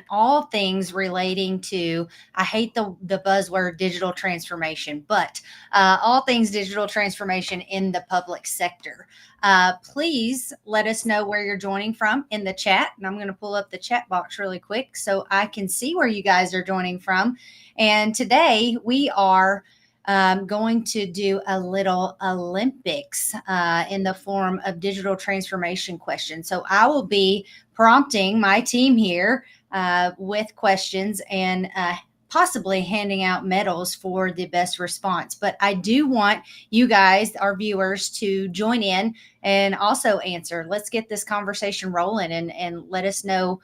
all things relating to, I hate the buzzword digital transformation, but all things digital transformation in the public sector. Please let us know where you're joining from in the chat. And I'm going to pull up the chat box really quick so I can see where you guys are joining from. And today we are going to do a little Olympics in the form of digital transformation questions. So I will be prompting my team here with questions and possibly handing out medals for the best response. But I do want you guys, our viewers, to join in and also answer. Let's get this conversation rolling and let us know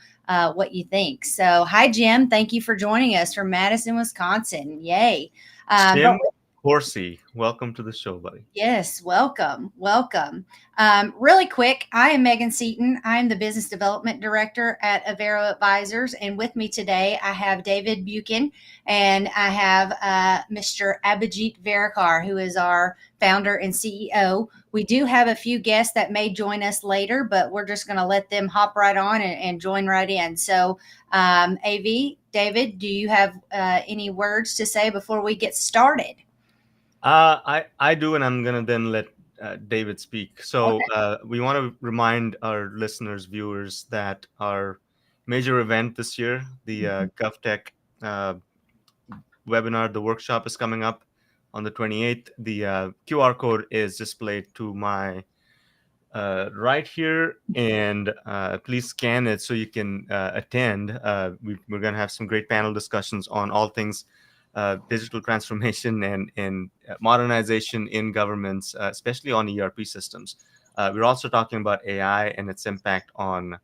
what you think. So, hi, Jim. Thank you for joining us from Madison, Wisconsin. Yay. But Jim Horsey, welcome to the show, buddy. yes, welcome. Welcome. Really quick, I am Megan Seaton. I'm the Business Development Director at Avero Advisors. And with me today, I have David Buchan and I have Mr. Abhijit Varekar, who is our founder and CEO. We do have a few guests that may join us later, but we're just going to let them hop right on and join right in. So, AV, David, do you have any words to say before we get started? I do, and I'm gonna then let David speak. So Okay. we want to remind our listeners, viewers, that our major event this year, the GovTech uh, webinar, the workshop, is coming up on the 28th. The QR code is displayed to my right here, and please scan it so you can attend. We're going to have some great panel discussions on all things digital transformation and modernization in governments, especially on ERP systems. We're also talking about AI and its impact on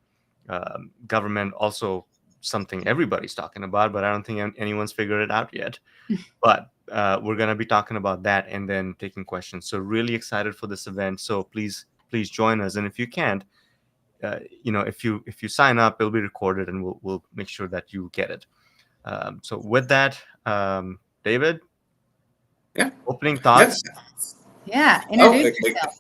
government, also something everybody's talking about, but I don't think anyone's figured it out yet. But we're going to be talking about that and then taking questions. So really excited for this event. So please join us. And if you can't, if you sign up, it'll be recorded and we'll make sure that you get it. So with that, David, Yeah. opening Yes. thoughts. Yeah. Oh, Introduce okay. yourself.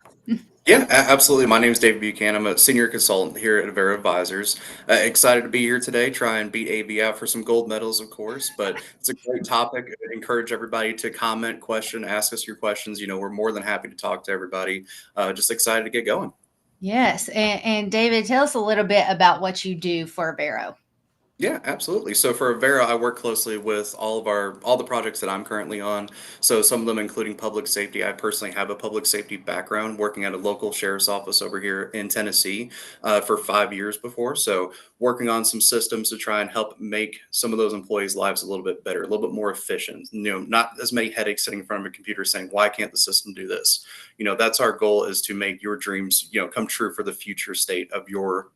Yeah, absolutely. My name is David Buchanan. I'm a senior consultant here at Avero Advisors. Excited to be here today. Try and beat AB out for some gold medals, of course. But it's a great topic. I encourage everybody to comment, question, ask us your questions. We're more than happy to talk to everybody. Just excited to get going. Yes. And David, tell us a little bit about what you do for Avero. Yeah, absolutely. So for Avera, I work closely with all the projects that I'm currently on. So some of them including public safety. I personally have a public safety background working at a local sheriff's office over here in Tennessee for 5 years before. So working on some systems to try and help make some of those employees' lives a little bit better, a little bit more efficient. Not as many headaches sitting in front of a computer saying, "Why can't the system do this?" That's our goal, is to make your dreams, come true for the future state of your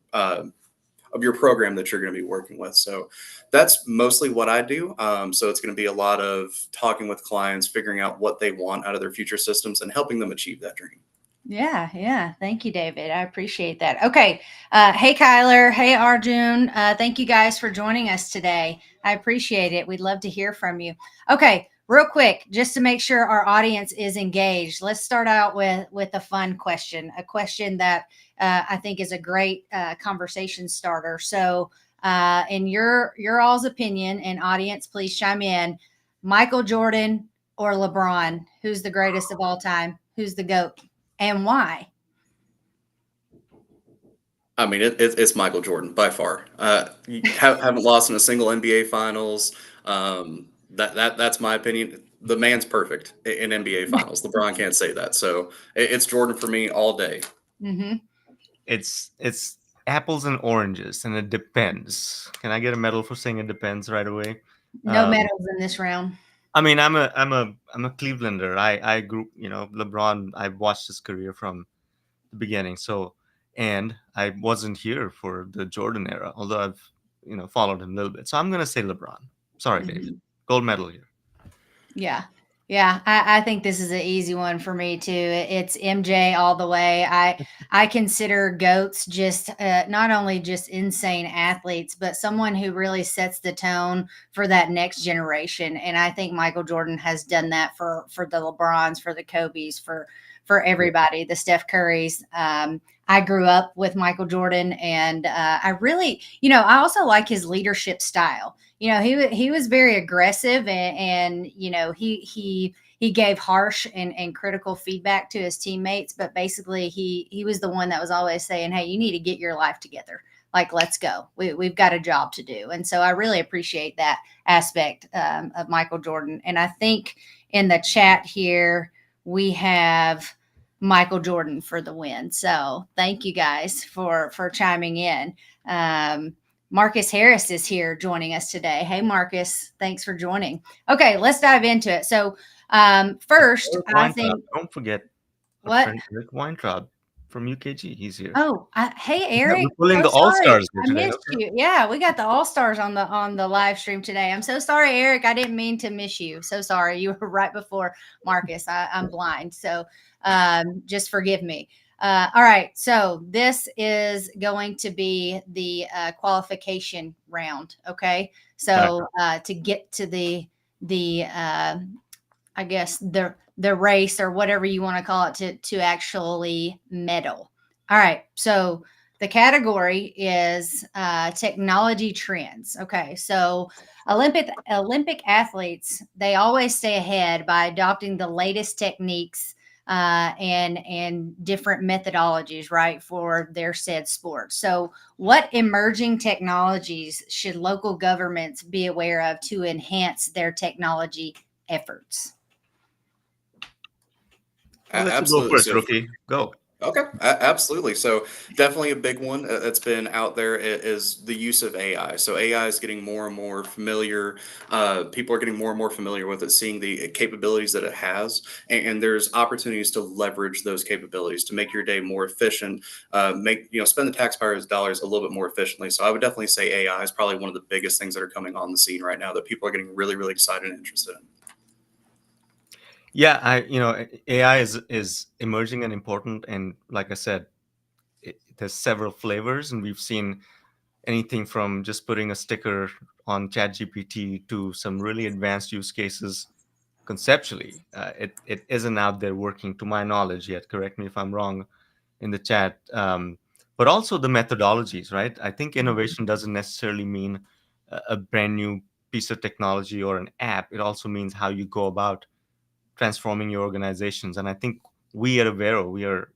program that you're going to be working with. So that's mostly what I do. So it's going to be a lot of talking with clients, figuring out what they want out of their future systems and helping them achieve that dream. Yeah. Thank you, David. I appreciate that. Okay. Hey, Kyler. Hey, Arjun. Thank you guys for joining us today. I appreciate it. We'd love to hear from you. Okay. Real quick, just to make sure our audience is engaged, let's start out with a fun question, a question that I think is a great conversation starter. So, in your all's opinion, and audience, please chime in. Michael Jordan or LeBron? Who's the greatest of all time? Who's the GOAT? And why? I mean, it's Michael Jordan by far. Haven't lost in a single NBA Finals. That's my opinion. The man's perfect in NBA Finals. LeBron can't say that. So it's Jordan for me all day. Mm-hmm. It's apples and oranges, and it depends. Can I get a medal for saying it depends right away? No medals in this round. I mean, I'm a Clevelander. I grew, LeBron. I watched his career from the beginning. So, and I wasn't here for the Jordan era, although I've followed him a little bit. So I'm gonna say LeBron. Sorry, Mm-hmm. David. Gold medal here. Yeah. Yeah, I think this is an easy one for me too. It's MJ all the way. I consider goats just not only just insane athletes, but someone who really sets the tone for that next generation. And I think Michael Jordan has done that for the LeBrons, for the Kobe's, for everybody, the Steph Currys. I grew up with Michael Jordan, and I really, I also like his leadership style. He was very aggressive, and he gave harsh and critical feedback to his teammates, but basically he was the one that was always saying, "Hey, you need to get your life together. Like, let's go. We've got a job to do." And so I really appreciate that aspect of Michael Jordan. And I think in the chat here we have Michael Jordan for the win. So thank you guys for chiming in. Marcus Harris is here joining us today. Hey, Marcus, thanks for joining. Okay, let's dive into it. So first, Eric I Weintraub. think Don't forget our what? friend Eric Weintraub from UKG. He's here. Oh, hey Yeah, Eric, we're pulling so the all sorry stars here I today. missed Okay. you. Yeah, we got the all stars on the live stream today. I'm so sorry, Eric. I didn't mean to miss you. So sorry. You were right before Marcus. I'm blind, so just forgive me. All right, so this is going to be the qualification round. Okay, so to get to the I guess the race or whatever you want to call it to actually medal. All right, so the category is technology trends. Okay, so Olympic athletes, they always stay ahead by adopting the latest techniques and different methodologies, right, for their said sport. So, what emerging technologies should local governments be aware of to enhance their technology efforts? I'll let you go Absolutely. first, So rookie. Go. okay, absolutely. So definitely a big one that's been out there is the use of AI. So AI is getting more and more familiar. People are getting more and more familiar with it, seeing the capabilities that it has, and there's opportunities to leverage those capabilities to make your day more efficient. Make spend the taxpayers' dollars a little bit more efficiently. So I would definitely say AI is probably one of the biggest things that are coming on the scene right now that people are getting really, really excited and interested in. Yeah, AI is emerging and important, and like I said, there's several flavors, and we've seen anything from just putting a sticker on ChatGPT to some really advanced use cases conceptually. It isn't out there working to my knowledge yet. Correct me if I'm wrong in the chat. But also the methodologies, right? I think innovation doesn't necessarily mean a brand new piece of technology or an app. It also means how you go about transforming your organizations. And I think we at Avero,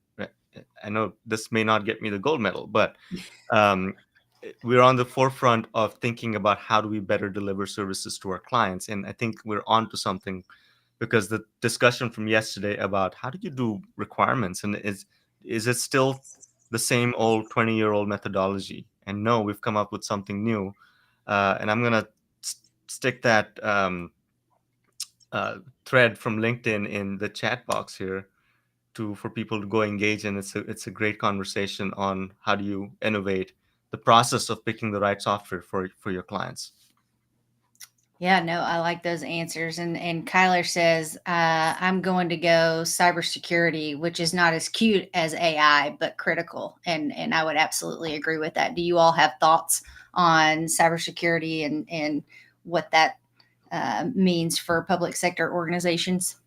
I know this may not get me the gold medal, but um, we're on the forefront of thinking about how do we better deliver services to our clients. And I think we're on to something because the discussion from yesterday about how do you do requirements and is it still the same old 20-year-old methodology? And no, we've come up with something new. And I'm going to stick that thread from LinkedIn in the chat box here for people to go engage in. It's a great conversation on how do you innovate the process of picking the right software for your clients. Yeah, no, I like those answers. And Kyler says, I'm going to go cybersecurity, which is not as cute as AI, but critical. And I would absolutely agree with that. Do you all have thoughts on cybersecurity and what that means for public sector organizations?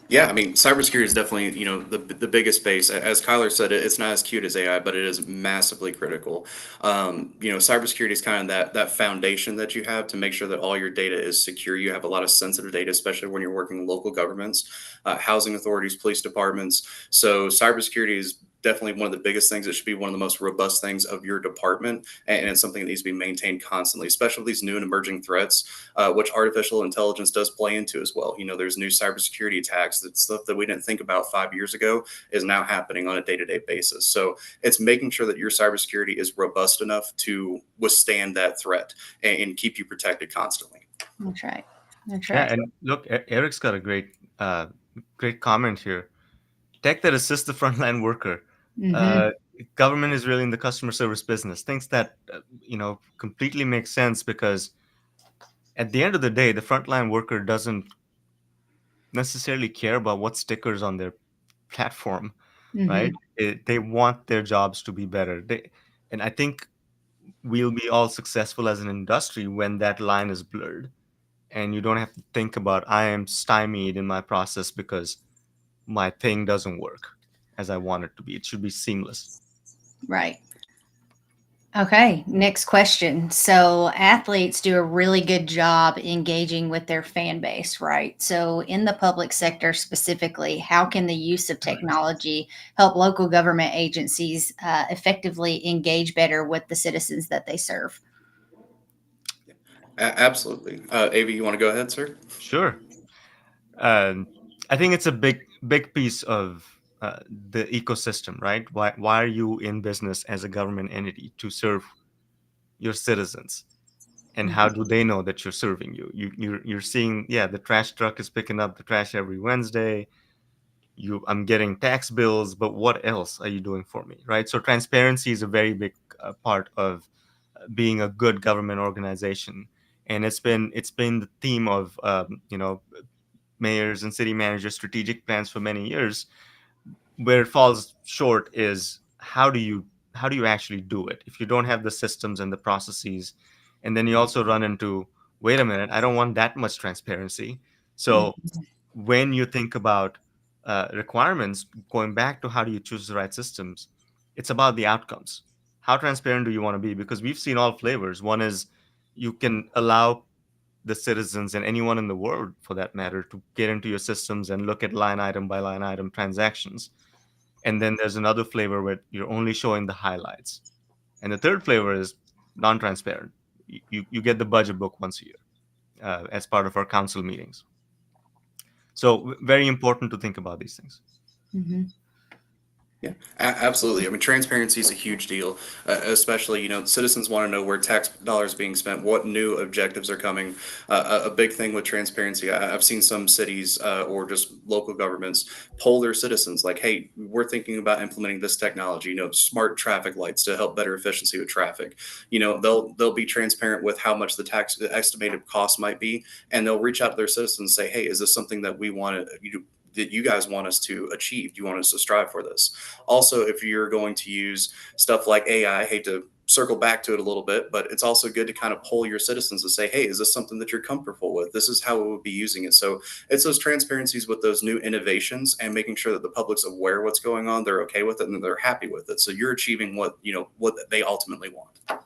Yeah, I mean, cybersecurity is definitely, the biggest space. As Kyler said, it's not as cute as AI, but it is massively critical. Cybersecurity is kind of that foundation that you have to make sure that all your data is secure. You have a lot of sensitive data, especially when you're working with local governments, housing authorities, police departments. So cybersecurity is definitely one of the biggest things. It should be one of the most robust things of your department, and it's something that needs to be maintained constantly, especially with these new and emerging threats, which artificial intelligence does play into as well. There's new cybersecurity attacks. That stuff that we didn't think about 5 years ago is now happening on a day-to-day basis. So it's making sure that your cybersecurity is robust enough to withstand that threat and keep you protected constantly. That's right. That's Yeah, right. and look, Eric's got a great comment here. Tech that assists the frontline worker. Mm-hmm. Uh, Government is really in the customer service business. Things that completely make sense because at the end of the day, the frontline worker doesn't necessarily care about what stickers on their platform, right? Mm-hmm. They want their jobs to be better. And I think we'll be all successful as an industry when that line is blurred, and you don't have to think about I am stymied in my process because my thing doesn't work. as I want it to be. It should be seamless. Right. Okay, next question. So, athletes do a really good job engaging with their fan base, right? So, in the public sector specifically, how can the use of technology help local government agencies effectively engage better with the citizens that they serve? Absolutely. Av, you want to go ahead, sir? Sure. Um, I think it's a big piece of the ecosystem, right? Why are you in business as a government entity? To serve your citizens. And how Mhm. do they know that you're serving you? You're seeing, yeah, the trash truck is picking up the trash every Wednesday. I'm getting tax bills, but what else are you doing for me, right? So transparency is a very big part of being a good government organization, and it's been the theme of mayors and city managers' strategic plans for many years. Where it falls short is how do you actually do it if you don't have the systems and the processes, and then you also run into, wait a minute, I don't want that much transparency. So when you think about requirements, going back to how do you choose the right systems, it's about the outcomes. How transparent do you want to be? Because we've seen all flavors. One is you can allow the citizens and anyone in the world for that matter to get into your systems and look at line item by line item transactions. And then there's another flavor where you're only showing the highlights. And the third flavor is non-transparent. You get the budget book once a year as part of our council meetings. So very important to think about these things. Mhm. Yeah, absolutely. I mean, transparency is a huge deal, especially, citizens want to know where tax dollars are being spent, what new objectives are coming. A big thing with transparency, I've seen some cities or just local governments poll their citizens like, hey, we're thinking about implementing this technology, smart traffic lights to help better efficiency with traffic. They'll be transparent with how much the estimated cost might be, and they'll reach out to their citizens and say, hey, is this something that we want to, that you guys want us to achieve? Do you want us to strive for this? Also, if you're going to use stuff like AI, I hate to circle back to it a little bit, but it's also good to kind of poll your citizens and say, hey, is this something that you're comfortable with? This is how we would be using it. So it's those transparencies with those new innovations and making sure that the public's aware of what's going on, they're okay with it, and they're happy with it. So you're achieving what they ultimately want.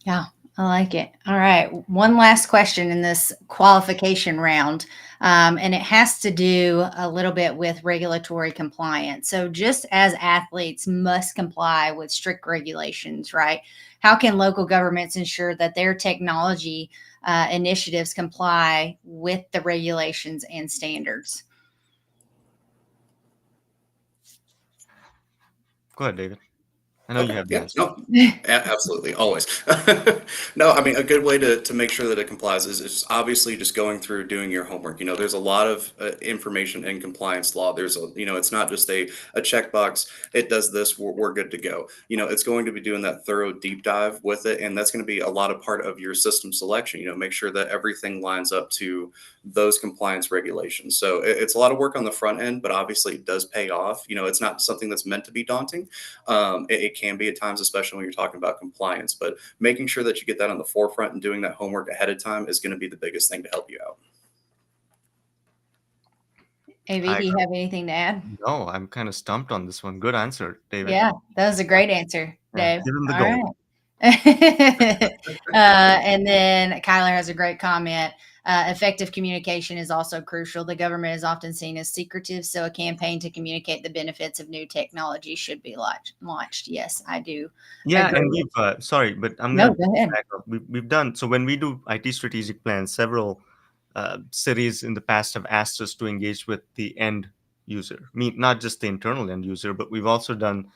Yeah, I like it. All right. One last question in this qualification round. And it has to do a little bit with regulatory compliance. So, just as athletes must comply with strict regulations, right? How can local governments ensure that their technology initiatives comply with the regulations and standards? Go ahead, David. I know you Okay. have the Yeah. answer. No. Absolutely. Always. No, I mean, a good way to make sure that it complies is obviously just going through doing your homework. There's a lot of information in compliance law. It's not just a checkbox. It does this. We're good to go. It's going to be doing that thorough deep dive with it. And that's going to be a lot of part of your system selection. Make sure that everything lines up to those compliance regulations. So it's a lot of work on the front end, but obviously it does pay off. It's not something that's meant to be daunting. It can be at times, especially when you're talking about compliance, but making sure that you get that on the forefront and doing that homework ahead of time is going to be the biggest thing to help you out. AV, I do you have anything to add? No, I'm kind of stumped on this one. Good answer, David. Yeah, that was a great answer, Yeah, Dave. give him the All gold. right. And then Kyler has a great comment. Effective communication is also crucial. The government is often seen as secretive, so a campaign to communicate the benefits of new technology should be launched. Yes, I do Yeah, agree and with. sorry, but I'm No, gonna go ahead. back up. We've done so when we do IT strategic plans. Several cities in the past have asked us to engage with the end user, mean not just the internal end user, but we've also done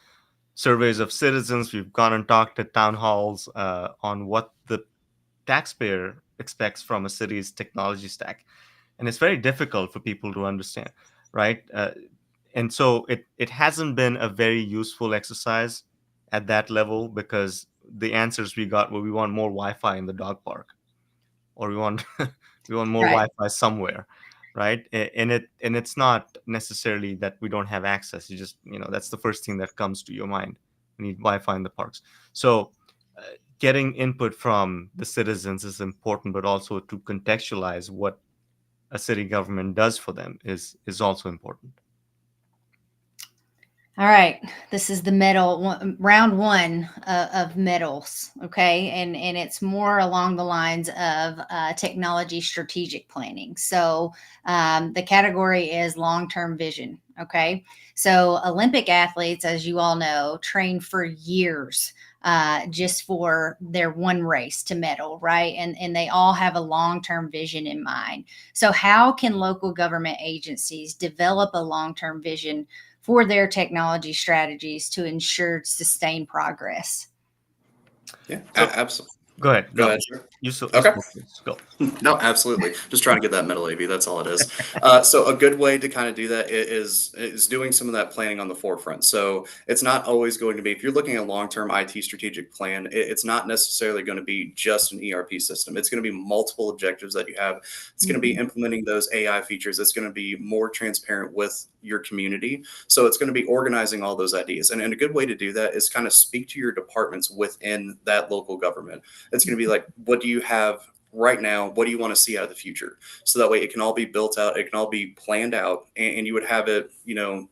surveys of citizens. We've gone and talked at town halls on what the taxpayer expects from a city's technology stack, and it's very difficult for people to understand, right? And so it hasn't been a very useful exercise at that level, because the answers we got were, we want more Wi-Fi in the dog park, or we want we want more Right. Wi-Fi somewhere, right? And it's not necessarily that we don't have access. You just, that's the first thing that comes to your mind. We need Wi-Fi in the parks. So uh, getting input from the citizens is important, but also to contextualize what a city government does for them is also important. All right, this is the round one of medals, okay, and it's more along the lines of technology strategic planning. So the category is long term vision, okay. So Olympic athletes, as you all know, train for years just for their one race to medal, right? And they all have a long term vision in mind. So how can local government agencies develop a long term vision for their technology strategies to ensure sustained progress? Yeah, So absolutely. go ahead. Go No, ahead, sir. you Okay. spoke first. Go. No, absolutely. Just trying to get that medal, AV. That's all it is. So a good way to kind of do that is doing some of that planning on the forefront. So it's not always going to be, if you're looking at a long-term IT strategic plan, it's not necessarily going to be just an ERP system. It's going to be multiple objectives that you have. It's going to be Mhm. implementing those AI features. It's going to be more transparent with your community. So it's going to be organizing all those ideas. And a good way to do that is kind of speak to your departments within that local government. It's going to be like, what do you have right now? What do you want to see out of the future? So that way it can all be built out, it can all be planned out, and you would have it,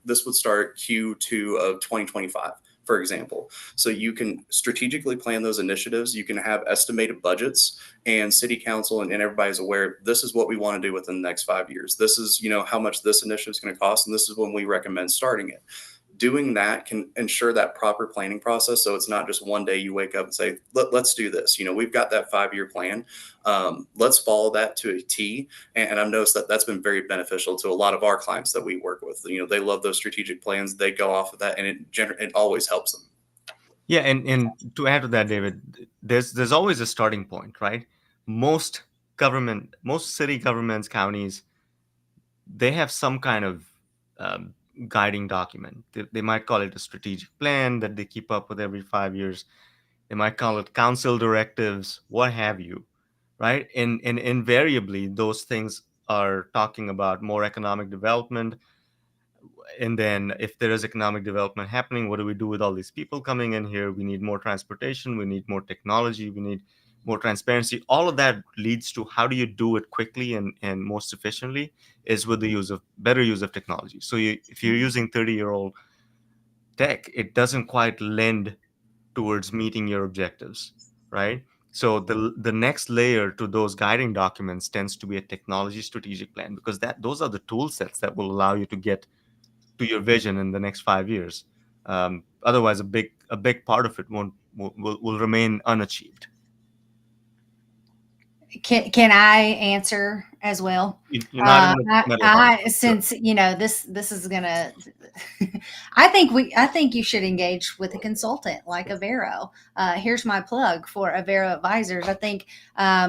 this would start Q2 of 2025, for example. So you can strategically plan those initiatives, you can have estimated budgets, and city council and everybody's aware this is what we want to do within the next 5 years. This is, how much this initiative is going to cost, and this is when we recommend starting it. Doing that can ensure that proper planning process. So it's not just one day you wake up and say, let's do this. We've got that 5 year plan. Let's follow that to a T. And I've noticed that that's been very beneficial to a lot of our clients that we work with. They love those strategic plans. They go off of that, and it always helps them. Yeah, and to add to that, David, there's always a starting point, right? Most city governments, counties, they have some kind of um, guiding document. They might call it a strategic plan that they keep up with every 5 years. They might call it council directives, what have you, right? And invariably, those things are talking about more economic development. And then if there is economic development happening, what do we do with all these people coming in here? We need more transportation, we need more technology, we need more transparency. All of that leads to how do you do it quickly and most efficiently is with the better use of technology. So if you're using 30-year-old tech, it doesn't quite lend towards meeting your objectives, right? So the next layer to those guiding documents tends to be a technology strategic plan, because those are the tool sets that will allow you to get to your vision in the next 5 years. Otherwise, a big part of it will remain unachieved. Can I answer as well? You're not in the middle part. Sure. Since this is gonna, I think you should engage with a consultant like Avero. Here's my plug for Avero Advisors. I think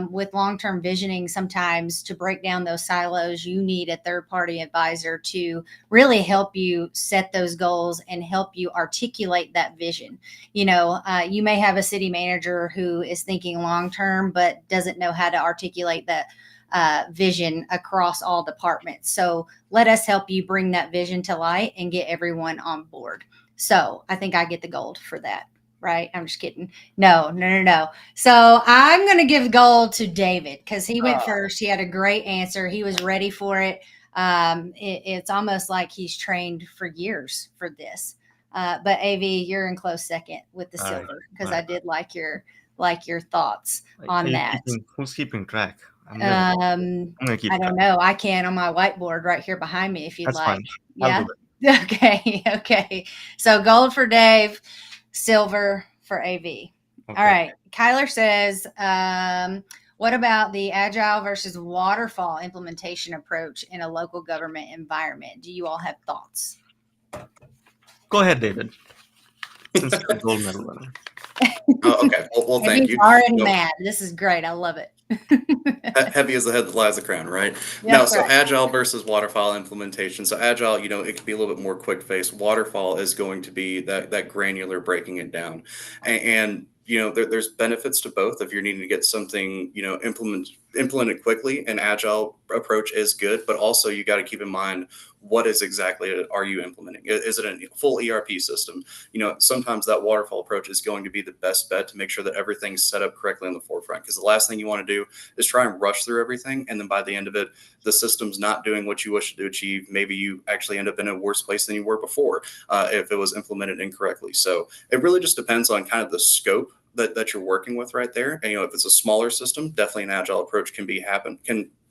with long term visioning, sometimes to break down those silos, you need a third party advisor to really help you set those goals and help you articulate that vision. You may have a city manager who is thinking long term, but doesn't know how to articulate that vision across all departments. So let us help you bring that vision to light and get everyone on board. So I think I get the gold for that. Right. I'm just kidding. No. So I'm going to give gold to David because he went first. He had a great answer. He was ready for it. It's almost like he's trained for years for this. But AV, you're in close second with the All right. silver because All I right. did like your thoughts on that. Who's keeping track? I'm gonna keep I track. don't know. I can on my whiteboard right here behind me if you'd That's like. fine. I'll Yeah. do it. Okay. So gold for Dave, silver for AV. Okay. All right. Kyler says, what about the agile versus waterfall implementation approach in a local government environment? Do you all have thoughts? Go ahead, David. Since you're a gold medal winner. Oh, okay. Well, thank He's you. already mad. This is great. I love it. Heavy as the head that lies the crown, right? Yeah, No, so right. agile versus waterfall implementation. So agile, it can be a little bit more quick face. Waterfall is going to be that granular breaking it down. And there's benefits to both. If you're needing to get something, implement it quickly. An agile approach is good, but also you got to keep in mind, what is exactly are you implementing? Is it a full ERP system? Sometimes that waterfall approach is going to be the best bet to make sure that everything's set up correctly on the forefront, because the last thing you want to do is try and rush through everything, and then by the end of it, the system's not doing what you wish to achieve. Maybe you actually end up in a worse place than you were before, if it was implemented incorrectly. So it really just depends on kind of the scope that you're working with right there. And if it's a smaller system, definitely an agile approach can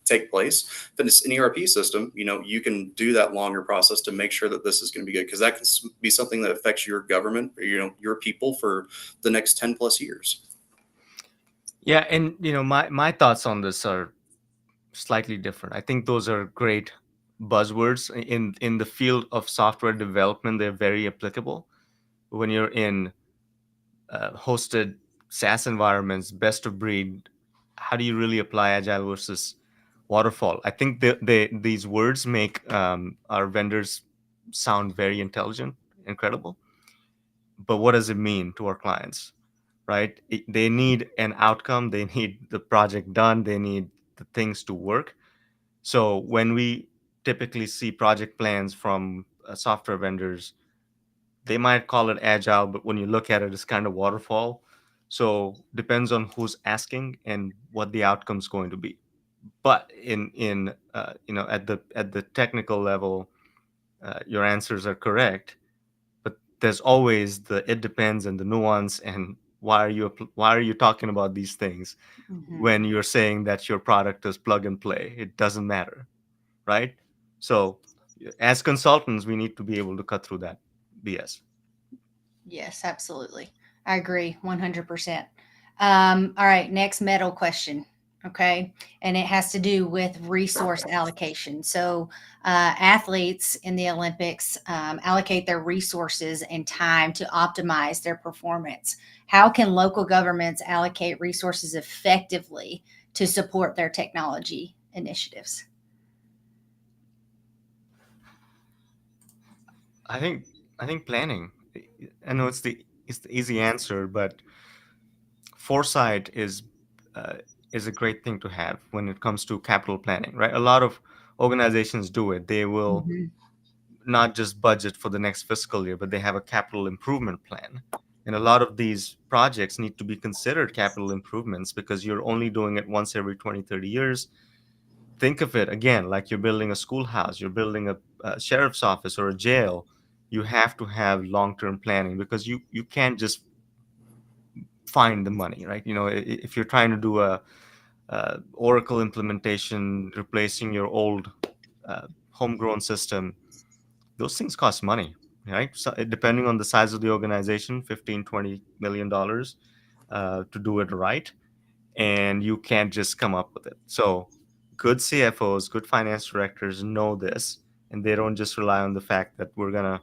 take place. If it's an ERP system, you can do that longer process to make sure that this is going to be good, because that can be something that affects your government, or, your people for the next 10 plus years. Yeah, and my thoughts on this are slightly different. I think those are great buzzwords in the field of software development. They're very applicable when you're in hosted SaaS environments, best of breed. How do you really apply agile versus waterfall? I think these words make our vendors sound very intelligent, incredible. But what does it mean to our clients, right? They need an outcome. They need the project done. They need the things to work. So when we typically see project plans from software vendors, they might call it agile, but when you look at it, it's kind of waterfall. So depends on who's asking and what the outcome's going to be. But in at the technical level, your answers are correct. But there's always the it depends and the nuance, and why are you talking about these things when you're saying that your product is plug and play? It doesn't matter, right? So as consultants, we need to be able to cut through that BS. Yes, absolutely. I agree 100%. All right, next medal question. Okay. And it has to do with resource allocation. So, athletes in the Olympics allocate their resources and time to optimize their performance. How can local governments allocate resources effectively to support their technology initiatives? I think I think planning. I know it's the easy answer, but foresight uh, is a great thing to have when it comes to capital planning, right? A lot of organizations do it. They will Mhm. not just budget for the next fiscal year, but they have a capital improvement plan. And a lot of these projects need to be considered capital improvements because you're only doing it once every 20, 30 years. Think of it again like you're building a schoolhouse, you're building a sheriff's office or a jail. You have to have long-term planning because you can't just find the money, right? If you're trying to do a Oracle implementation, replacing your old homegrown system, those things cost money, right? So depending on the size of the organization, 15, $20 million to do it right, and you can't just come up with it. So good CFOs, good finance directors know this, and they don't just rely on the fact that we're gonna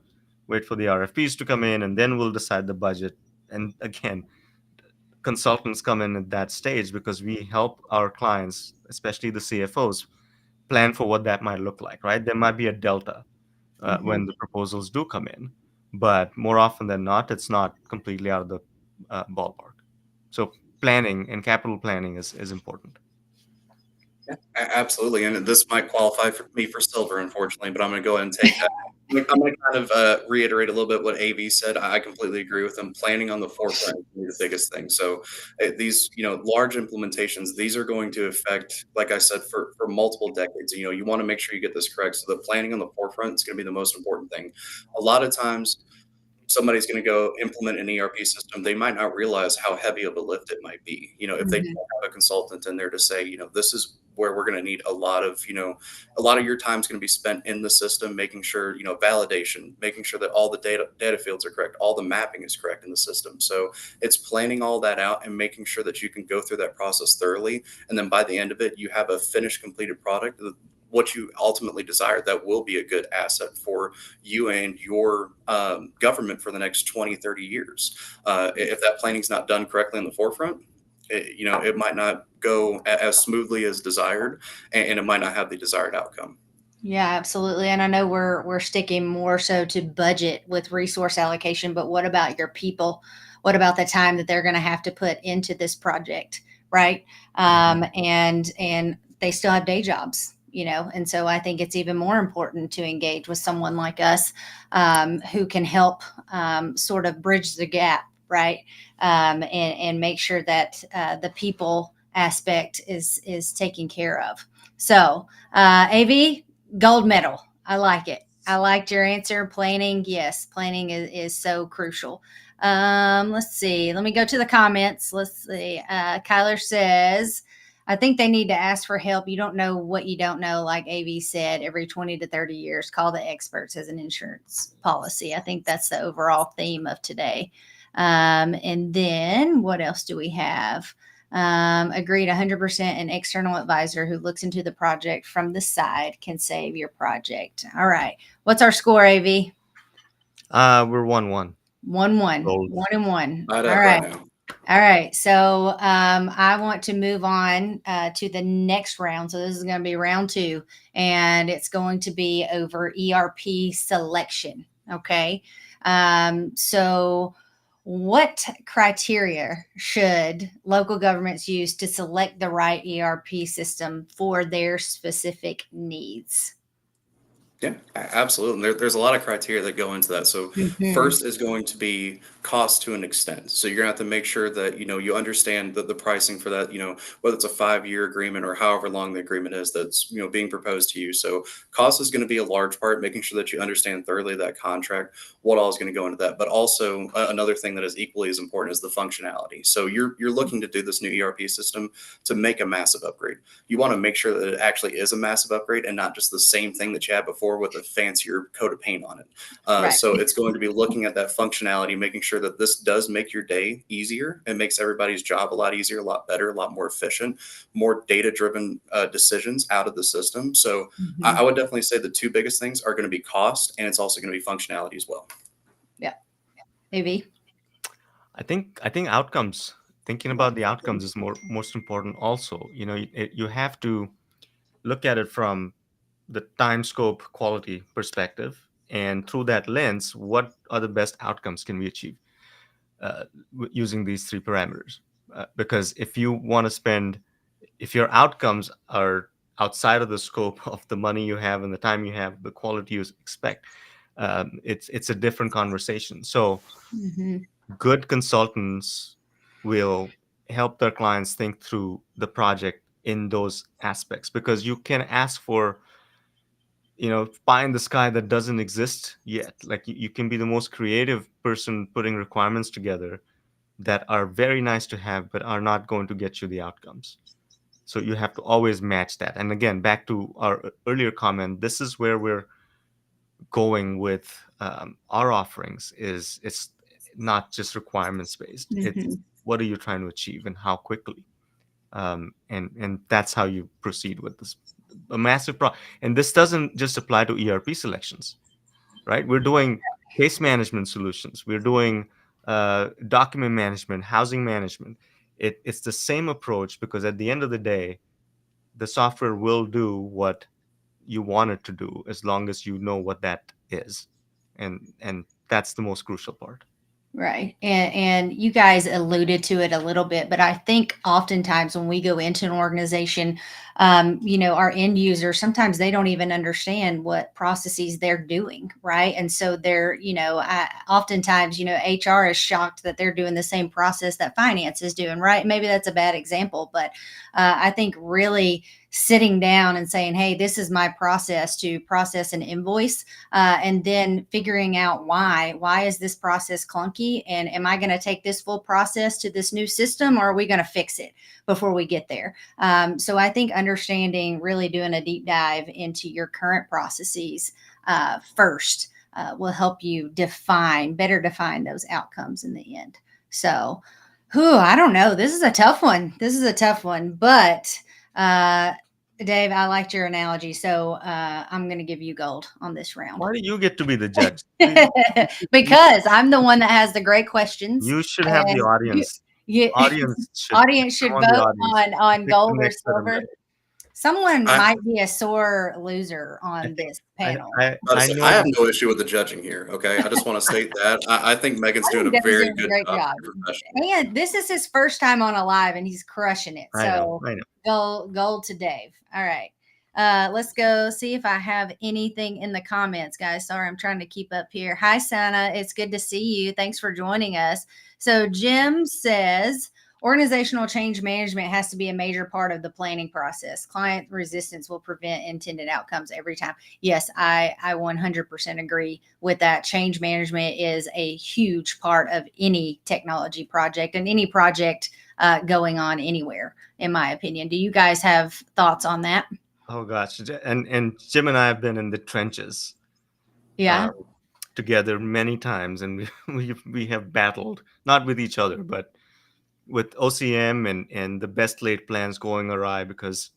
wait for the RFPs to come in and then we'll decide the budget. And again, consultants come in at that stage because we help our clients, especially the CFOs, plan for what that might look like, right? There might be a delta Mhm. when the proposals do come in, but more often than not, it's not completely out of the ballpark. So planning and capital planning is important. Yeah, absolutely. And this might qualify for me for silver, unfortunately, but I'm going to go ahead and take that. I'm going to kind of reiterate a little bit what AV said. I completely agree with him. Planning on the forefront is really the biggest thing. So these, large implementations, these are going to affect, like I said, for multiple decades. You want to make sure you get this correct. So the planning on the forefront is going to be the most important thing. A lot of times, somebody's going to go implement an ERP system, they might not realize how heavy of a lift it might be. If they Mhm. don't have a consultant in there to say, this is where we're going to need a lot of your time is going to be spent in the system, making sure, validation, making sure that all the data fields are correct, all the mapping is correct in the system. So it's planning all that out and making sure that you can go through that process thoroughly. And then by the end of it, you have a finished, completed product, what you ultimately desire, that will be a good asset for you and your government for the next 20, 30 years. If that planning's not done correctly in the forefront, it might not go as smoothly as desired, and it might not have the desired outcome. Yeah, absolutely. And I know we're sticking more so to budget with resource allocation, but what about your people? What about the time that they're going to have to put into this project, right? And they still have day jobs, and so I think it's even more important to engage with someone like us, who can help, sort of bridge the gap, right? And make sure that the people aspect is taken care of. So, AV, gold medal. I like it. I liked your answer. Planning, yes, planning is so crucial. Let's see. Let me go to the comments. Let's see. Kyler says, I think they need to ask for help. You don't know what you don't know, like AV said, every 20 to 30 years. Call the experts as an insurance policy. I think that's the overall theme of today. And then what else do we have? Agreed 100%. An external advisor who looks into the project from the side can save your project. All right. What's our score, AV? We're 1-1. 1-1. Gold. 1-1. Right All up right. right now. All right. So I want to move on to the next round. So this is going to be round 2, and it's going to be over ERP selection. Okay. So what criteria should local governments use to select the right ERP system for their specific needs? Yeah, absolutely. There's a lot of criteria that go into that. So first is going to be cost to an extent. So you're gonna have to make sure that you understand the pricing for that. Whether it's a 5-year agreement or however long the agreement is that's being proposed to you. So cost is going to be a large part, making sure that you understand thoroughly that contract, what all is going to go into that. But also another thing that is equally as important is the functionality. So you're looking to do this new ERP system to make a massive upgrade. You want to make sure that it actually is a massive upgrade and not just the same thing that you had before with a fancier coat of paint on it. Right. So it's going to be looking at that functionality, making sure that this does make your day easier. It makes everybody's job a lot easier, a lot better, a lot more efficient, more data-driven decisions out of the system. So I would definitely say the 2 biggest things are going to be cost, and it's also going to be functionality as well. Yeah. AV? I think outcomes. Thinking about the outcomes is most important. Also, you have to look at it from the time, scope, quality perspective, and through that lens, what are the best outcomes can we achieve using these 3 parameters? Because if you want to spend, if your outcomes are outside of the scope of the money you have and the time you have, the quality you expect, it's a different conversation. So good consultants will help their clients think through the project in those aspects, because you can ask for pie in the sky that doesn't exist yet. Like you can be the most creative person putting requirements together that are very nice to have but are not going to get you the outcomes. So you have to always match that. And again, back to our earlier comment, this is where we're going with our offerings. Is it's not just requirements based. It's what are you trying to achieve and how quickly, and that's how you proceed with this. A massive and this doesn't just apply to ERP selections, right? We're doing case management solutions. We're doing document management, housing management. It's the same approach, because at the end of the day, the software will do what you want it to do as long as you know what that is, and that's the most crucial part. Right. And you guys alluded to it a little bit, but I think oftentimes when we go into an organization, our end users, sometimes they don't even understand what processes they're doing. Right. And so they're, oftentimes, HR is shocked that they're doing the same process that finance is doing. Right. Maybe that's a bad example, but I think really sitting down and saying, hey, this is my process to process an invoice, and then figuring out why is this process clunky, and am I going to take this full process to this new system, or are we going to fix it before we get there? So I think understanding, really doing a deep dive into your current processes first will help you better define those outcomes in the end. So I don't know. This is a tough one, but Dave, I liked your analogy, so I'm going to give you gold on this round. Why do you get to be the judge? Because I'm the one that has the great questions. You should have the audience. Audience should vote on gold or silver. Someone I, might be a sore loser I on think this panel. I I know have that. no issue with the judging here. Okay, I just want to state that I think Megan's I doing think a Dave's very doing a good great job, job. very professional. And this is his first time on a live and he's crushing it. I know. So I know. gold to Dave. All right. Let's go see if I have anything in the comments, guys. Sorry, I'm trying to keep up here. Hi, Sana. It's good to see you. Thanks for joining us. So Jim says, organizational change management has to be a major part of the planning process. Client resistance will prevent intended outcomes every time. Yes, I 100% agree with that. Change management is a huge part of any technology project and any project going on anywhere, in my opinion. Do you guys have thoughts on that? Oh gosh, and Jim and I have been in the trenches Yeah. uh, together many times, and we have battled not with each other, but with OCM and the best laid plans going awry because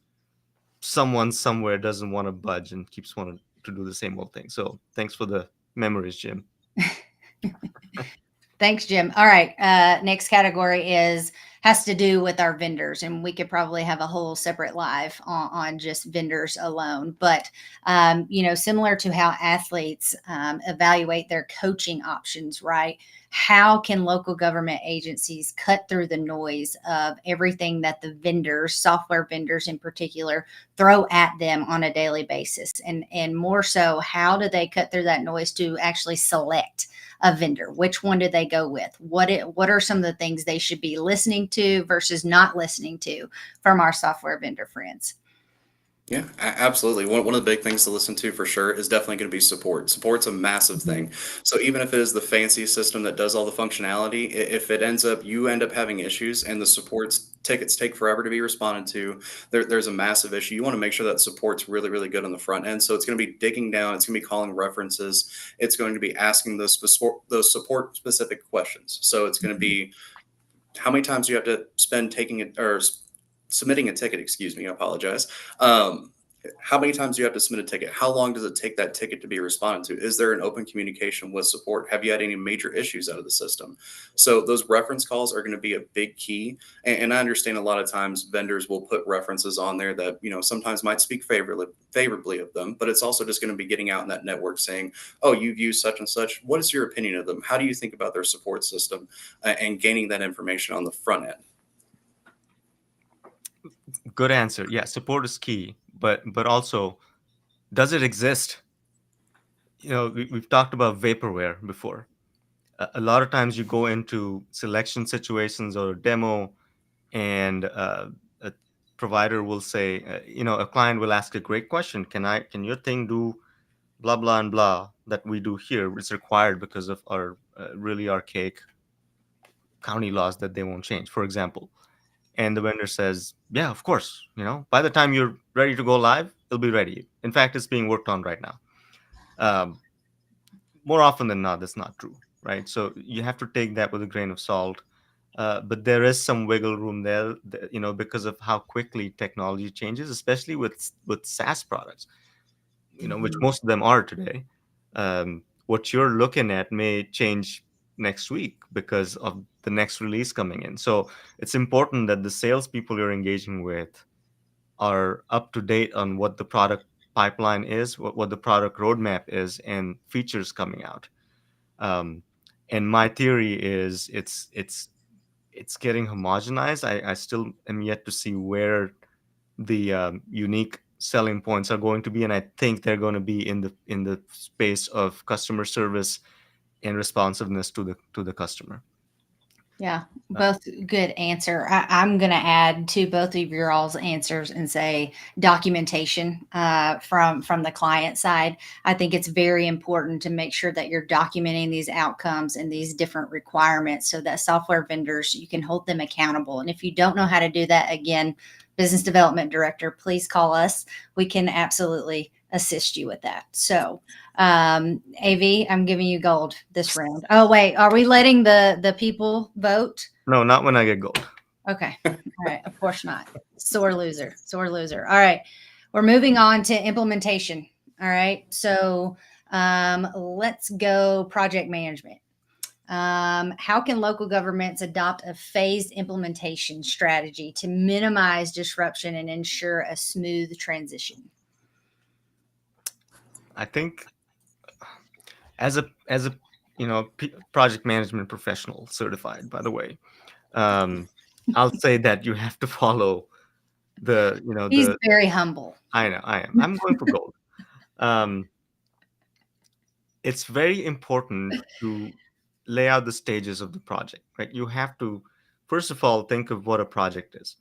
someone somewhere doesn't want to budge and keeps wanting to do the same old thing. So thanks for the memories, Jim. Thanks, Jim. All right. Next category has to do with our vendors, and we could probably have a whole separate live on just vendors alone. But similar to how athletes evaluate their coaching options, right? How can local government agencies cut through the noise of everything that the vendors, software vendors in particular, throw at them on a daily basis? And more so, how do they cut through that noise to actually select a vendor? Which one do they go with? What are some of the things they should be listening to versus not listening to from our software vendor friends? Yeah, absolutely. One of the big things to listen to for sure is definitely going to be support. Support's a massive thing. So even if it is the fancy system that does all the functionality, if it ends up you end up having issues and the support's tickets take forever to be responded to, there's a massive issue. You want to make sure that support's really, really good on the front end. So it's going to be digging down. It's going to be calling references. It's going to be asking those support specific questions. So it's going to be how many times do you have to spend taking it or submitting a ticket? Excuse me, I apologize. How many times do you have to submit a ticket? How long does it take that ticket to be responded to? Is there an open communication with support? Have you had any major issues out of the system? So those reference calls are going to be a big key. And I understand a lot of times vendors will put references on there that, sometimes might speak favorably of them, but it's also just going to be getting out in that network saying, oh, you've used such and such. What is your opinion of them? How do you think about their support system? And gaining that information on the front end. Good answer. Yeah, support is key, but also, does it exist? We've talked about vaporware before. A lot of times you go into selection situations or a demo, and a provider will say, a client will ask a great question. Can your thing do blah blah and blah that we do here? It's required because of our really archaic county laws that they won't change, for example. And the vendor says, yeah, of course, by the time you're ready to go live, it'll be ready. In fact, it's being worked on right now. um, More often than not, that's not true, right? So you have to take that with a grain of salt. But there is some wiggle room there, because of how quickly technology changes, especially with SaaS products, which most of them are today. What you're looking at may change next week because of the next release coming in. So it's important that the salespeople you're engaging with are up to date on what the product pipeline is, what the product roadmap is, and features coming out. Um, and my theory is it's getting homogenized. I still am yet to see where the unique selling points are going to be, and I think they're going to be in the space of customer service and responsiveness to the customer. Yeah, both good answer. I'm going to add to both of your all's answers and say documentation from the client side. I think it's very important to make sure that you're documenting these outcomes and these different requirements so that software vendors, you can hold them accountable. And if you don't know how to do that, again, business development director, please call us. We can absolutely assist you with that. So AV, I'm giving you gold this round. Oh wait, are we letting the people vote? No, not when I get gold. Okay. All right. Of course not. Sore loser. Sore loser. All right. We're moving on to implementation. All right. So let's go project management. How can local governments adopt a phased implementation strategy to minimize disruption and ensure a smooth transition? I think as a project management professional, certified, by the way, um, I'll say that you have to follow He's the. very humble. I know I am. I'm going for gold. Um, it's very important to lay out the stages of the project, right? You have to, first of all, think of what a project is.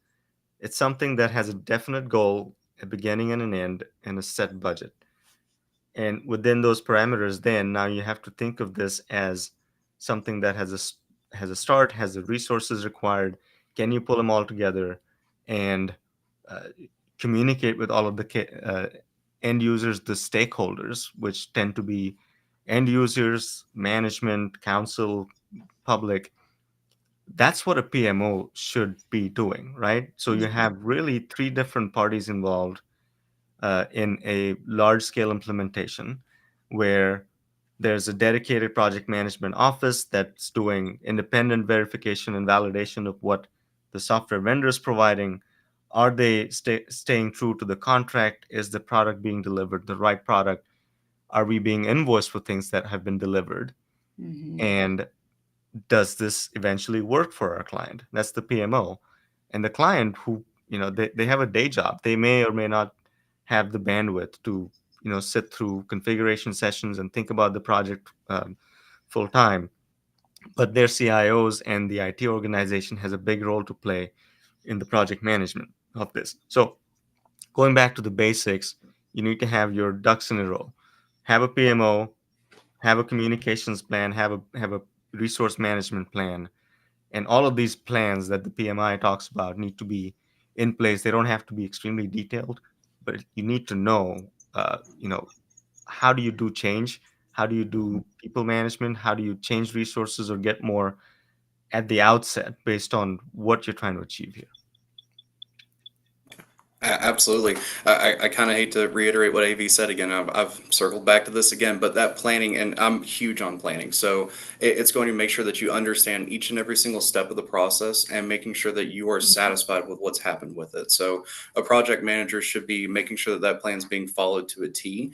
It's something that has a definite goal, a beginning and an end, and a set budget. And within those parameters, then now you have to think of this as something that has a start, has the resources required. Can you pull them all together and uh, communicate with all of the end users, the stakeholders, which tend to be end users, management, council, public? That's what a PMO should be doing, right? So you have really three different parties involved in a large scale implementation where there's a dedicated project management office that's doing independent verification and validation of what the software vendor is providing. Are they staying true to the contract? Is the product being delivered the right product? Are we being invoiced for things that have been delivered? Mm-hmm. And does this eventually work for our client? That's the PMO. And the client who, they have a day job. They may or may not have the bandwidth to, sit through configuration sessions and think about the project full time. But their CIOs and the IT organization has a big role to play in the project management of this. So going back to the basics, you need to have your ducks in a row. Have a PMO, have a communications plan, have a resource management plan, and all of these plans that the PMI talks about need to be in place. They don't have to be extremely detailed, but you need to know, how do you do change? How do you do people management? How do you change resources or get more at the outset based on what you're trying to achieve here? Absolutely. I kind of hate to reiterate what AV said again. I've circled back to this again, but that planning, and I'm huge on planning. So it's going to make sure that you understand each and every single step of the process and making sure that you are satisfied with what's happened with it. So a project manager should be making sure that that plan is being followed to a T.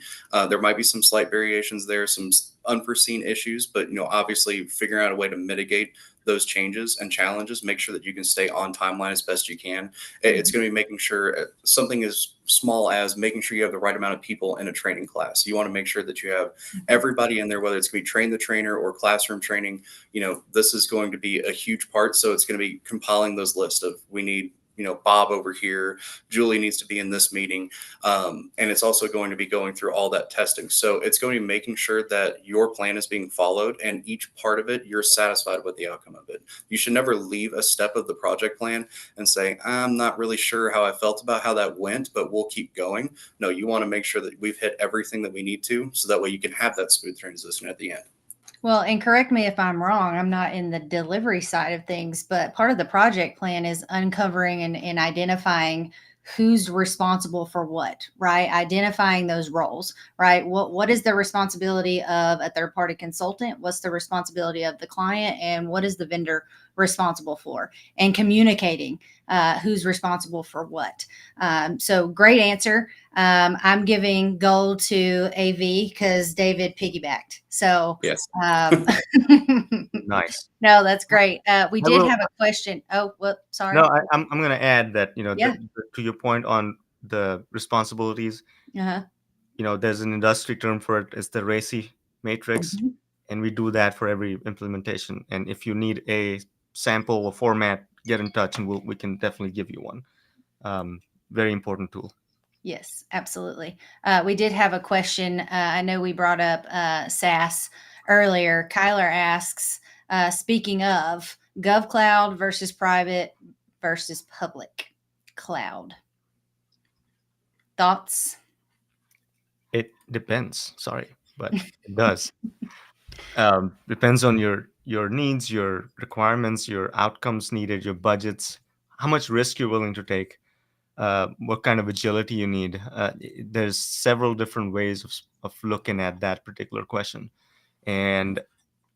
There might be some slight variations there, some unforeseen issues, but obviously figuring out a way to mitigate those changes and challenges, make sure that you can stay on timeline as best you can. It's going to be making sure something as small as making sure you have the right amount of people in a training class. You want to make sure that you have everybody in there, whether it's going to be train the trainer or classroom training. This is going to be a huge part. So it's going to be compiling those lists of, we need Bob over here, Julie needs to be in this meeting. And it's also going to be going through all that testing. So it's going to be making sure that your plan is being followed and each part of it, you're satisfied with the outcome of it. You should never leave a step of the project plan and say, I'm not really sure how I felt about how that went, but we'll keep going. No, you want to make sure that we've hit everything that we need to, so that way you can have that smooth transition at the end. Well, and correct me if I'm wrong, I'm not in the delivery side of things, but part of the project plan is uncovering and identifying who's responsible for what, right? Identifying those roles, right? What is the responsibility of a third party consultant? What's the responsibility of the client? And what is the vendor responsible for? And communicating who's responsible for what. So great answer. I'm giving gold to AV because David piggybacked. So Yes. Nice. no, that's great. We I did will- have a question. Oh, well, sorry. No, I'm going to add that, Yeah. to your point on the responsibilities, Uh-huh. there's an industry term for it. It's the RACI matrix. Mhm. And we do that for every implementation. And if you need a sample or format, get in touch and we can definitely give you one. Very important tool. Yes, absolutely. We did have a question. I know we brought up SaaS earlier. Kyler asks, speaking of GovCloud versus private versus public cloud. Thoughts? It depends. Sorry, but it does. Depends on your needs, your requirements, your outcomes needed, your budgets, how much risk you're willing to take, what kind of agility you need. There's several different ways of looking at that particular question. And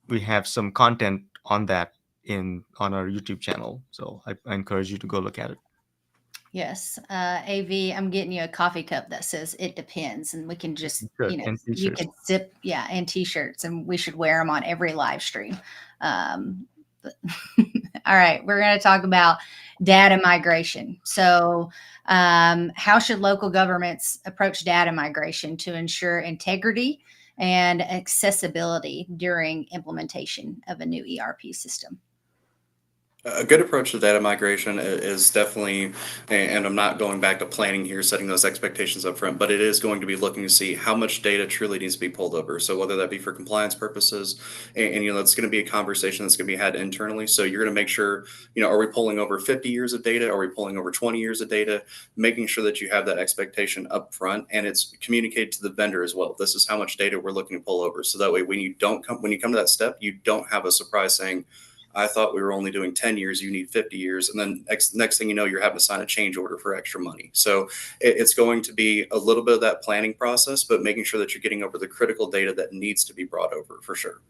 we have some content on that on our YouTube channel. So I encourage you to go look at it. Yes. AV, I'm getting you a coffee cup that says it depends. And we can just, Good. And you t-shirts. could sip, yeah, and t-shirts, and we should wear them on every live stream. But all right, we're going to talk about data migration. So, how should local governments approach data migration to ensure integrity and accessibility during implementation of a new ERP system? A good approach to data migration is definitely, and I'm not going back to planning here, setting those expectations up front, but it is going to be looking to see how much data truly needs to be pulled over. So whether that be for compliance purposes, and it's going to be a conversation that's going to be had internally. So you're going to make sure, are we pulling over 50 years of data? Are we pulling over 20 years of data? Making sure that you have that expectation up front, and it's communicated to the vendor as well. This is how much data we're looking to pull over. So that way, when you come to that step, you don't have a surprise saying, I thought we were only doing 10 years, you need 50 years. And then next thing you know, you're having to sign a change order for extra money. So it's going to be a little bit of that planning process, but making sure that you're getting over the critical data that needs to be brought over for sure.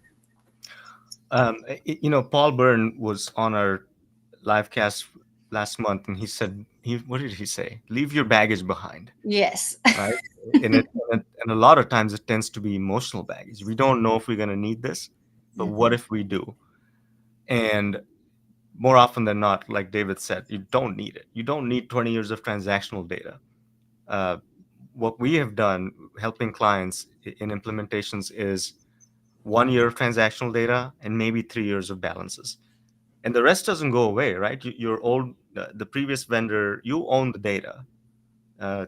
Paul Byrne was on our live cast last month, and he said, what did he say? Leave your baggage behind, Yes. right? And a lot of times it tends to be emotional baggage. We don't know if we're going to need this, but what if we do? And more often than not, like David said, you don't need it. You don't need 20 years of transactional data. What we have done helping clients in implementations is 1 year of transactional data and maybe 3 years of balances. And the rest doesn't go away, right? Your old, the previous vendor, you own the data.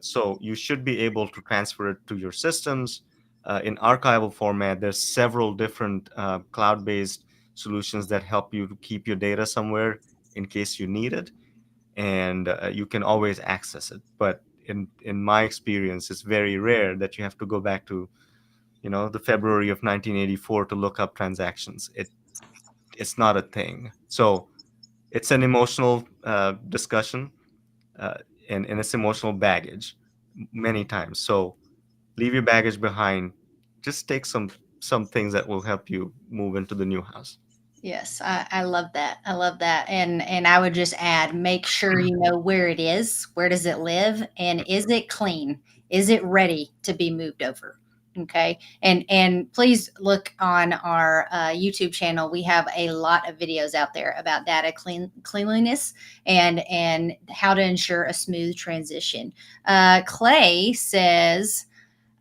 So you should be able to transfer it to your systems in archival format. There's several different cloud-based solutions that help you to keep your data somewhere in case you need it, and you can always access it. But in my experience, it's very rare that you have to go back to the February of 1984 to look up transactions. It's not a thing. So it's an emotional discussion, uh, and it's emotional baggage many times. So leave your baggage behind. Just take some things that will help you move into the new house. Yes, I love that. I love that. And I would just add, make sure you know where it is, where does it live, and is it clean? Is it ready to be moved over? Okay. And please look on our YouTube channel. We have a lot of videos out there about data cleanliness and how to ensure a smooth transition. Clay says,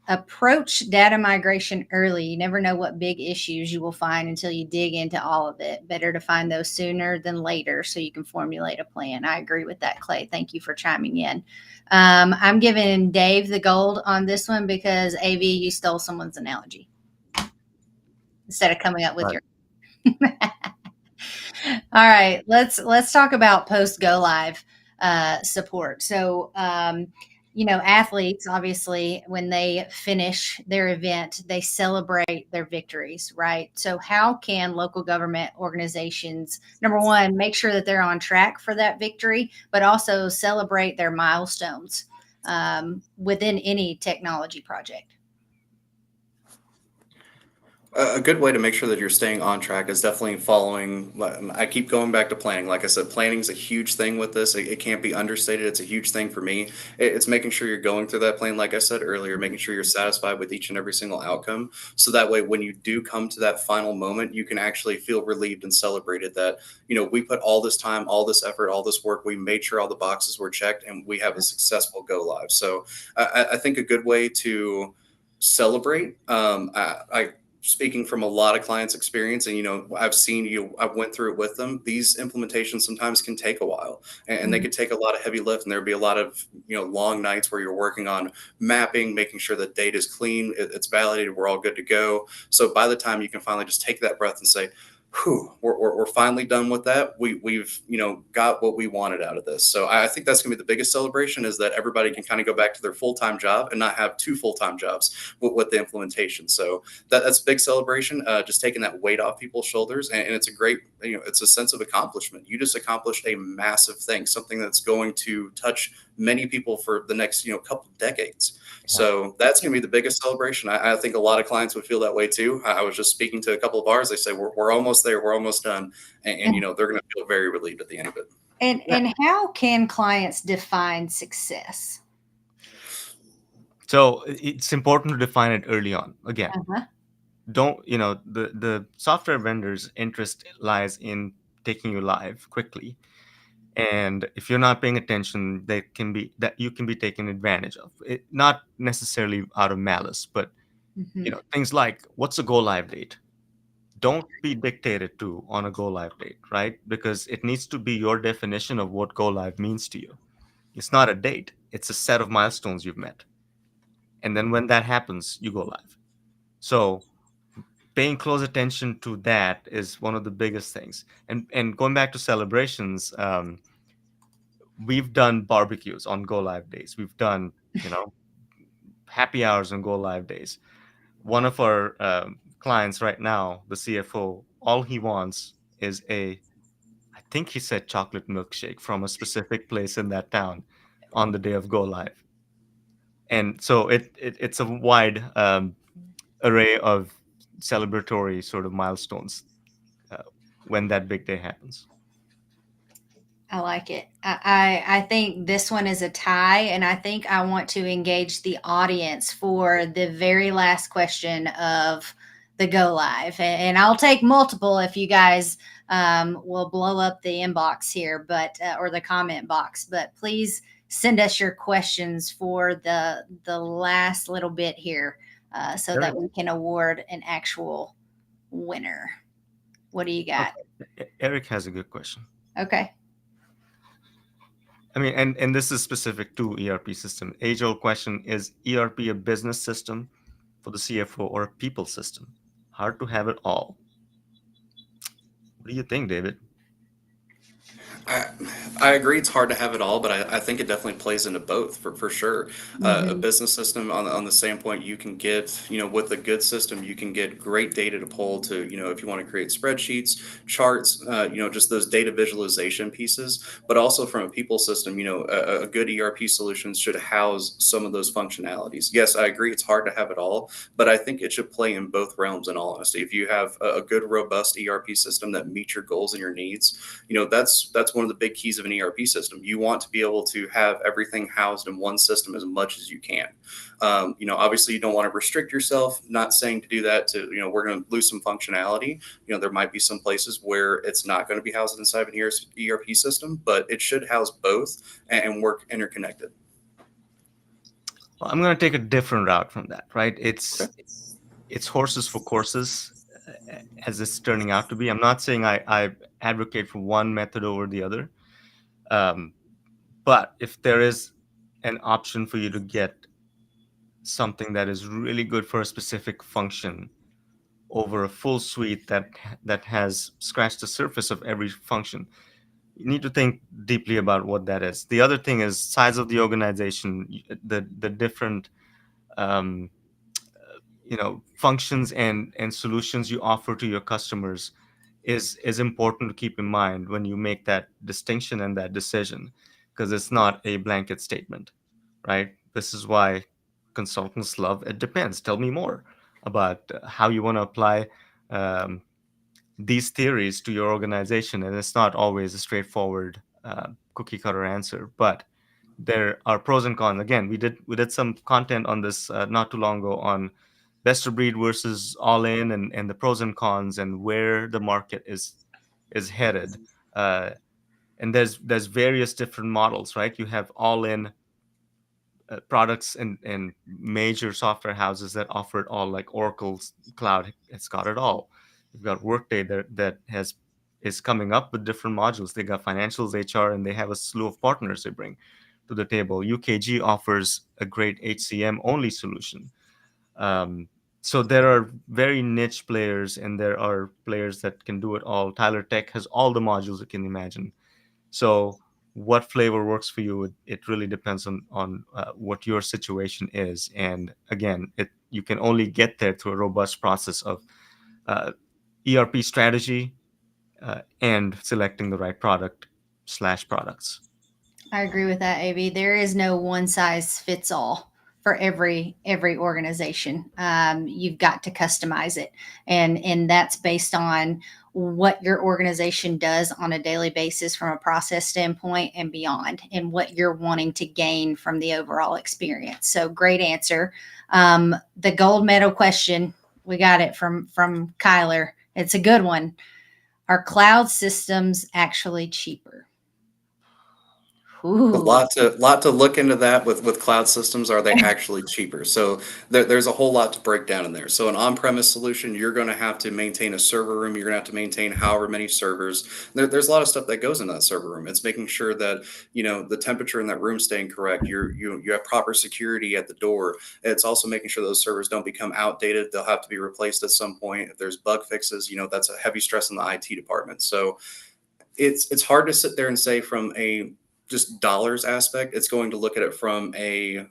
approach data migration early. You never know what big issues you will find until you dig into all of it. Better to find those sooner than later so you can formulate a plan. I agree with that, Clay. Thank you for chiming in. I'm giving Dave the gold on this one because AV, you stole someone's analogy instead of coming up with your. All right, let's talk about post go live support. So, athletes obviously when they finish their event, they celebrate their victories, right? So, how can local government organizations, number one, make sure that they're on track for that victory, but also celebrate their milestones within any technology project? A good way to make sure that you're staying on track is definitely following. I keep going back to planning. Like I said, planning is a huge thing with this. It can't be understated. It's a huge thing for me. It's making sure you're going through that plan, like I said earlier, making sure you're satisfied with each and every single outcome. So that way, when you do come to that final moment, you can actually feel relieved and celebrated that, we put all this time, all this effort, all this work. We made sure all the boxes were checked and we have a successful go live. So I think a good way to celebrate, I speaking from a lot of clients experience, and I went through it with them. These implementations sometimes can take a while, and they could take a lot of heavy lift, and there'd be a lot of long nights where you're working on mapping, making sure that data is clean, it's validated, we're all good to go. So by the time you can finally just take that breath and say, whew, we're finally done with that. We've got what we wanted out of this. So I think that's gonna be the biggest celebration, is that everybody can kind of go back to their full-time job and not have two full-time jobs with the implementation. So that's a big celebration, just taking that weight off people's shoulders, and it's a great, it's a sense of accomplishment. You just accomplished a massive thing, something that's going to touch many people for the next couple decades. So that's going to be the biggest celebration. I think a lot of clients would feel that way too. I was just speaking to a couple of bars. They say we're almost there, we're almost done, and they're going to feel very relieved at the end of it. And how can clients define success? So it's important to define it early on. Again, don't the software vendor's interest lies in taking you live quickly, and if you're not paying attention, that you can be taken advantage of it, not necessarily out of malice, but things like, what's a go live date? Don't be dictated to on a go live date, right? Because it needs to be your definition of what go live means to you. It's not a date, it's a set of milestones you've met, and then when that happens, you go live. So paying close attention to that is one of the biggest things. And going back to celebrations, we've done barbecues on go live days. We've done happy hours on go live days. One of our clients right now, the CFO, all he wants is I think he said chocolate milkshake from a specific place in that town on the day of go live. And so it's a wide array of celebratory sort of milestones when that big day happens. I like it. I think this one is a tie, and I think I want to engage the audience for the very last question of the go live, and I'll take multiple if you guys will blow up the inbox here, but or the comment box. But please send us your questions for the last little bit here, so that we can award an actual winner. What do you got? Okay. Eric has a good question. Okay. I mean, and this is specific to ERP system. Age-old question: is ERP a business system for the CFO or a people system? Hard to have it all. What do you think, David? I agree it's hard to have it all, but I think it definitely plays into both for sure. A business system, on the same point, you can get, with a good system, you can get great data to pull to, if you want to create spreadsheets, charts, just those data visualization pieces. But also from a people system, a good ERP solution should house some of those functionalities. Yes, I agree it's hard to have it all, but I think it should play in both realms, in all honesty. If you have a good, robust ERP system that meets your goals and your needs, that's one of the big keys of an ERP system. You want to be able to have everything housed in one system as much as you can. Obviously you don't want to restrict yourself, not saying to do that to, we're going to lose some functionality. There might be some places where it's not going to be housed inside an ERP system, but it should house both and work interconnected. Well, I'm going to take a different route from that, right? It's horses for courses, as it's turning out to be. I'm not saying I advocate for one method over the other. But if there is an option for you to get something that is really good for a specific function over a full suite that has scratched the surface of every function, you need to think deeply about what that is. The other thing is size of the organization, the different functions and solutions you offer to your customers is important to keep in mind when you make that distinction and that decision, because it's not a blanket statement, right? This is why consultants love it depends. Tell me more about how you want to apply these theories to your organization, and it's not always a straightforward cookie cutter answer, but there are pros and cons. Again, we did some content on this not too long ago on best of breed versus all in, and the pros and cons and where the market is headed. And there's various different models, right? You have all in products and major software houses that offer it all, like Oracle's cloud. It's got it all. You've got Workday that is coming up with different modules. They got financials, HR, and they have a slew of partners they bring to the table. UKG offers a great HCM only solution. So there are very niche players, and there are players that can do it all. Tyler Tech has all the modules you can imagine. So what flavor works for you? It really depends on what your situation is. And again, you can only get there through a robust process of uh, ERP strategy and selecting the right product/products. I agree with that, AB. There is no one size fits all for every organization. You've got to customize it, and that's based on what your organization does on a daily basis from a process standpoint and beyond, and what you're wanting to gain from the overall experience. So, great answer. The gold medal question, we got it from Kyler. It's a good one. Are cloud systems actually cheaper? A Ooh. lot to look into that with cloud systems. Are they actually cheaper? So there's a whole lot to break down in there. So an on-premise solution, you're going to have to maintain a server room. You're going to have to maintain however many servers. There's a lot of stuff that goes in that server room. It's making sure that the temperature in that room staying correct. You have proper security at the door. It's also making sure those servers don't become outdated. They'll have to be replaced at some point. If there's bug fixes, that's a heavy stress on the IT department. So it's hard to sit there and say from a just dollars aspect. It's going to look at it from a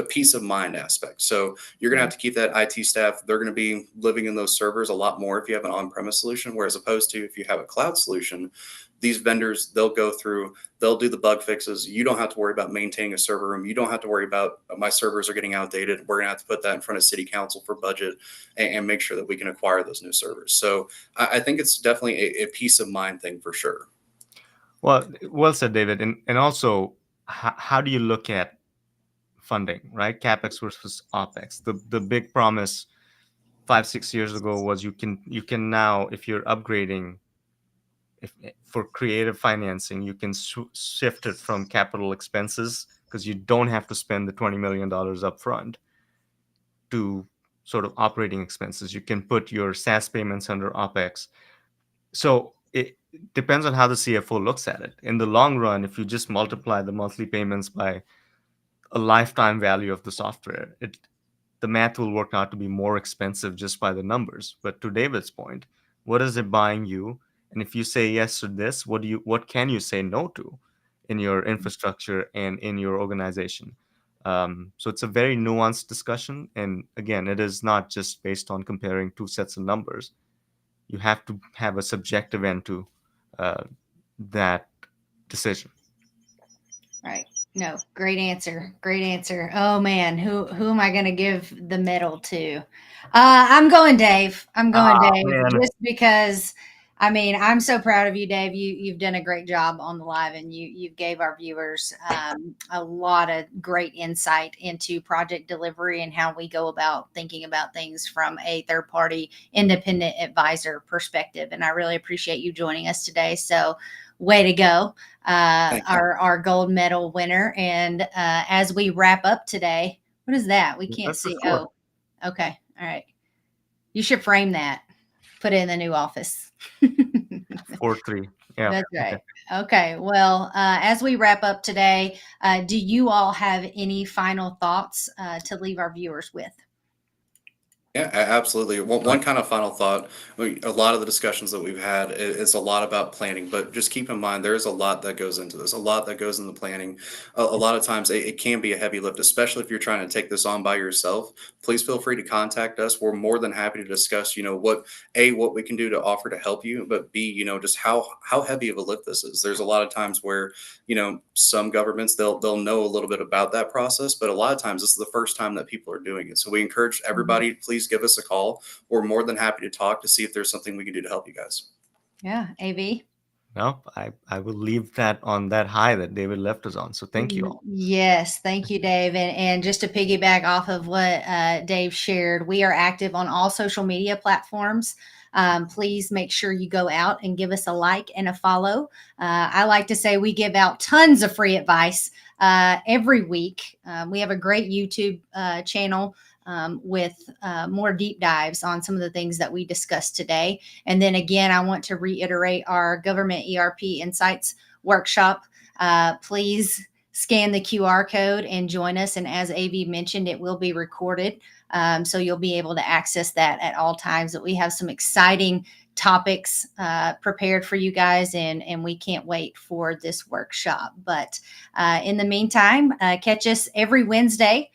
peace of mind aspect. So you're going to have to keep that IT staff. They're going to be living in those servers a lot more if you have an on-premise solution, whereas opposed to if you have a cloud solution, these vendors, they'll do the bug fixes. You don't have to worry about maintaining a server room. You don't have to worry about my servers are getting outdated. We're going to have to put that in front of city council for budget and make sure that we can acquire those new servers. So I think it's definitely a peace of mind thing for sure. Well said, David. And also, how do you look at funding, right? CapEx versus OpEx. The big promise 5-6 years ago was you can now, if you're upgrading, if for creative financing, you can shift it from capital expenses because you don't have to spend the $20 million up front to sort of operating expenses. You can put your SaaS payments under OpEx. So it depends on how the CFO looks at it. In the long run, if you just multiply the monthly payments by a lifetime value of the software, the math will work out to be more expensive just by the numbers. But to David's point, what is it buying you? And if you say yes to this, what can you say no to in your infrastructure and in your organization? So it's a very nuanced discussion. And again, it is not just based on comparing two sets of numbers. You have to have a subjective end to uh, that decision. Right. No, great answer. Great answer. Oh man, who am I going to give the medal to? I'm going Dave. I'm going Oh Dave man. just because I mean, I'm so proud of you, Dave. You've done a great job on the live, and you gave our viewers a lot of great insight into project delivery and how we go about thinking about things from a third party independent advisor perspective. And I really appreciate you joining us today. So, way to go, Thank you. our gold medal winner. And as we wrap up today, what is that? We can't That's the see. score. Oh, okay. All right. You should frame that. Put it in the new office. 4-3. Yeah. That's Okay. right. Okay. Well, as we wrap up today, do you all have any final thoughts to leave our viewers with? Yeah, absolutely. One, Go one ahead. kind of final thought. A lot of the discussions that we've had is a lot about planning, but just keep in mind there is a lot that goes into this, a lot that goes into planning. A lot of times it can be a heavy lift, especially if you're trying to take this on by yourself. Please feel free to contact us. We're more than happy to discuss, what we can do to offer to help you, but B, just how heavy of a lift this is. There's a lot of times where some governments they'll know a little bit about that process, but a lot of times this is the first time that people are doing it. So we encourage everybody, please give us a call. We're more than happy to talk to see if there's something we can do to help you guys. Yeah. AV. No, I will leave that on that high that David left us on. So thank you all. Yes, thank you, Dave. And just to piggyback off of what Dave shared, we are active on all social media platforms. Please make sure you go out and give us a like and a follow. I like to say we give out tons of free advice every week. We have a great YouTube channel with more deep dives on some of the things that we discussed today. And then again, I want to reiterate our Government ERP Insights workshop. Please scan the QR code and join us. And as AV mentioned, it will be recorded. So you'll be able to access that at all times. But we have some exciting topics prepared for you guys, and we can't wait for this workshop. But in the meantime, catch us every Wednesday.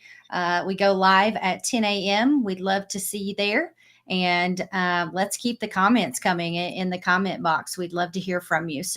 We go live at 10 a.m. We'd love to see you there. And let's keep the comments coming in the comment box. We'd love to hear from you. So